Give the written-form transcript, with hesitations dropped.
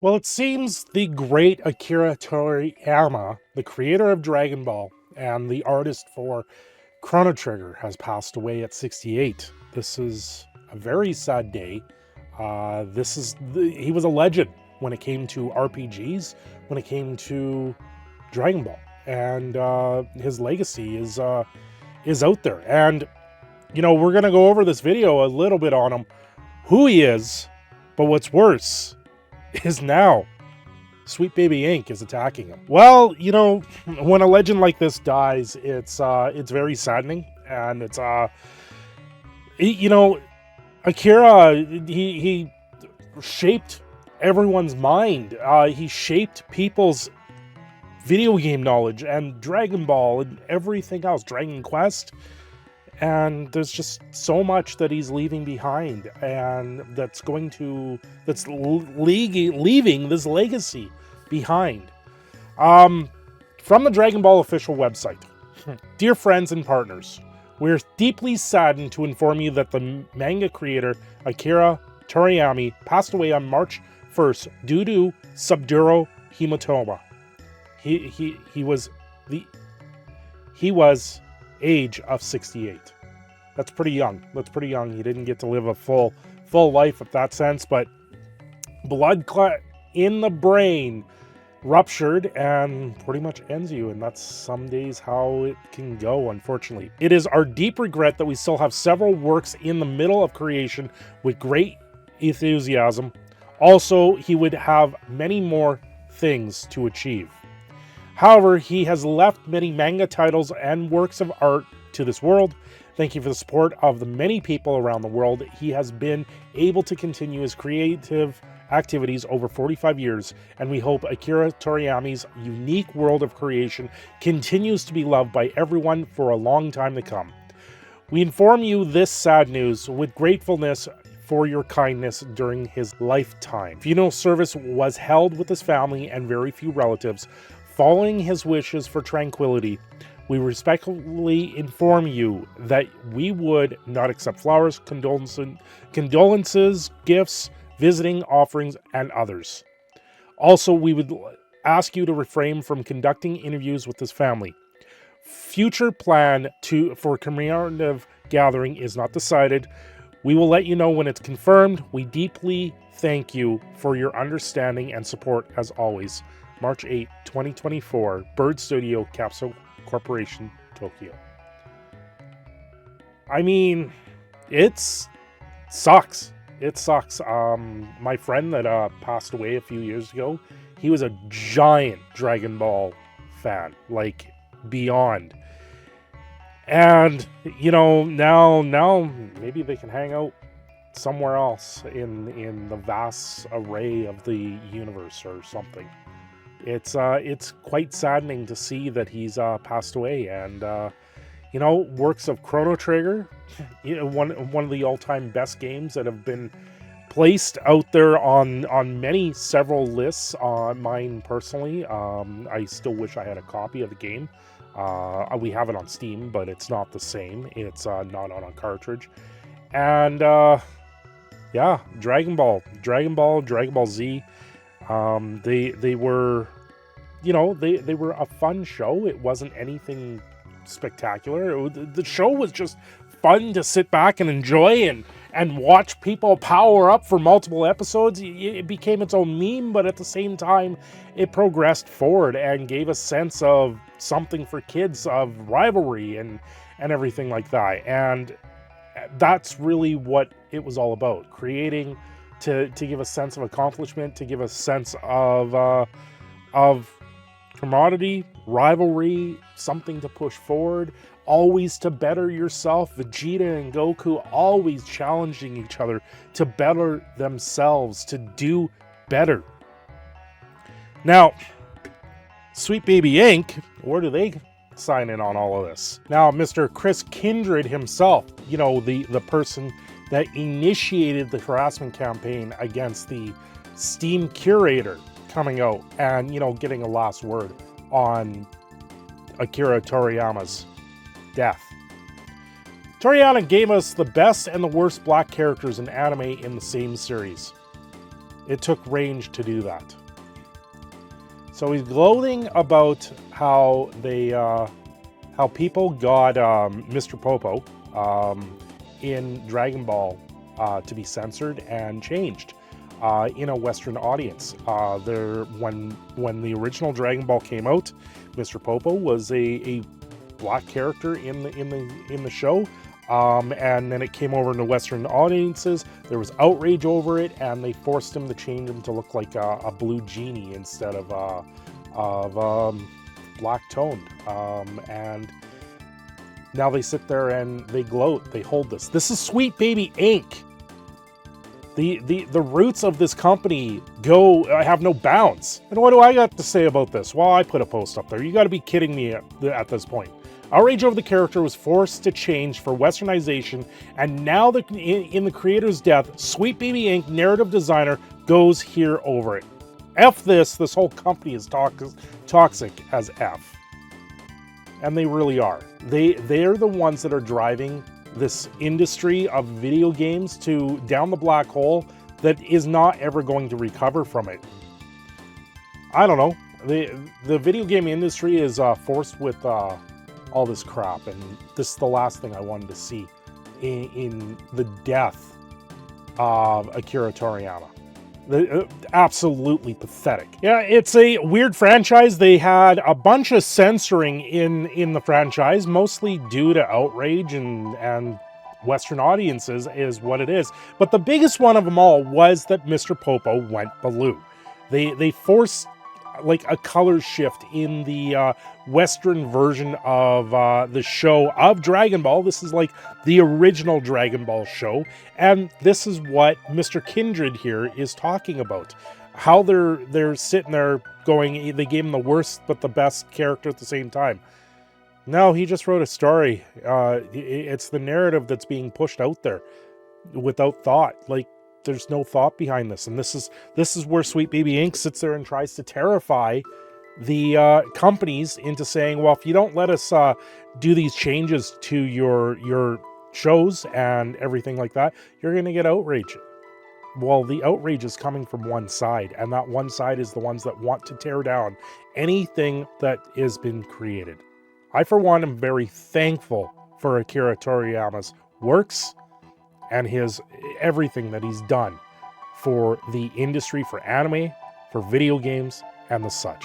Well, it seems the great Akira Toriyama, the creator of Dragon Ball and the artist for Chrono Trigger, has passed away at 68. This is a very sad day. He was a legend when it came to RPGs, when it came to Dragon Ball, and his legacy is out there. And we're gonna go over this video a little bit on him, who he is, but what's worse is now Sweet Baby Inc. is attacking him. Well, when a legend like this dies, it's very saddening, and Akira, he shaped everyone's mind. He shaped people's video game knowledge and Dragon Ball and everything else, Dragon Quest. And there's just so much that he's leaving behind, and that's leaving this legacy behind. From the Dragon Ball official website. Dear friends and partners, we're deeply saddened to inform you that the manga creator Akira Toriyama passed away on March 1st due to subdural hematoma. He was age of 68. That's pretty young. He didn't get to live a full life in that sense, but blood clot in the brain ruptured and pretty much ends you, and that's some days how it can go, unfortunately. It is our deep regret that we still have several works in the middle of creation with great enthusiasm. Also, he would have many more things to achieve. However, he has left many manga titles and works of art to this world. Thank you for the support of the many people around the world. He has been able to continue his creative activities over 45 years, and we hope Akira Toriyama's unique world of creation continues to be loved by everyone for a long time to come. We inform you this sad news with gratefulness for your kindness during his lifetime. Funeral service was held with his family and very few relatives. Following his wishes for tranquility, we respectfully inform you that we would not accept flowers, condolences, gifts, visiting offerings, and others. Also, we would ask you to refrain from conducting interviews with his family. Future plan for commemorative gathering is not decided. We will let you know when it's confirmed. We deeply thank you for your understanding and support as always. March 8, 2024, Bird Studio, Capsule Corporation, Tokyo. I mean, it sucks. It sucks. My friend that passed away a few years ago, he was a giant Dragon Ball fan, like beyond. And, now maybe they can hang out somewhere else in the vast array of the universe or something. It's quite saddening to see that he's passed away, and works of Chrono Trigger, one of the all-time best games that have been placed out there on several lists. Mine personally, I still wish I had a copy of the game. We have it on Steam, but it's not the same. It's not on a cartridge, and Dragon Ball Z. They were, they were a fun show. It wasn't anything spectacular. The show was just fun to sit back and enjoy and watch people power up for multiple episodes. It became its own meme, but at the same time, it progressed forward and gave a sense of something for kids, of rivalry and everything like that. And that's really what it was all about, creating to give a sense of accomplishment, to give a sense of commodity, rivalry, something to push forward, always to better yourself. Vegeta and Goku always challenging each other to better themselves, to do better. Now, Sweet Baby Inc., where do they sign in on all of this? Now, Mr. Chris Kindred himself, the person that initiated the harassment campaign against the Steam curator, coming out and, getting a last word on Akira Toriyama's death. Toriyama gave us the best and the worst black characters in anime in the same series. It took range to do that. So he's gloating about how how people got Mr. Popo in Dragon Ball to be censored and changed in a Western audience. When the original Dragon Ball came out, Mr. Popo was a black character in the show. And then it came over into Western audiences. There was outrage over it, and they forced him to change him to look like a blue genie instead of black toned. And now they sit there and they gloat. They hold this. This is Sweet Baby Inc. The roots of this company have no bounds. And what do I got to say about this? Well, I put a post up there. You got to be kidding me at this point. Outrage over the character was forced to change for westernization, and now in the creator's death, Sweet Baby Inc. narrative designer goes here over it. F this whole company is toxic as F. And they really are. They're the ones that are driving this industry of video games down the black hole that is not ever going to recover from it. I don't know. The video game industry is forced with all this crap, and this is the last thing I wanted to see in the death of Akira Toriyama. Absolutely pathetic. Yeah, it's a weird franchise. They had a bunch of censoring in the franchise, mostly due to outrage and Western audiences is what it is. But the biggest one of them all was that Mr. Popo went blue. They forced like a color shift in the Western version of the show of Dragon Ball. This is like the original Dragon Ball show, and this is what Mr. Kindred here is talking about. How they're sitting there going, they gave him the worst but the best character at the same time. No, he just wrote a story. It's the narrative that's being pushed out there without thought. Like, there's no thought behind this, and this is where Sweet Baby Inc. sits there and tries to terrify the companies into saying, well, if you don't let us do these changes to your shows and everything like that, you're going to get outrage. Well, the outrage is coming from one side, and that one side is the ones that want to tear down anything that has been created. I, for one, am very thankful for Akira Toriyama's works and everything that he's done for the industry, for anime, for video games, and the such.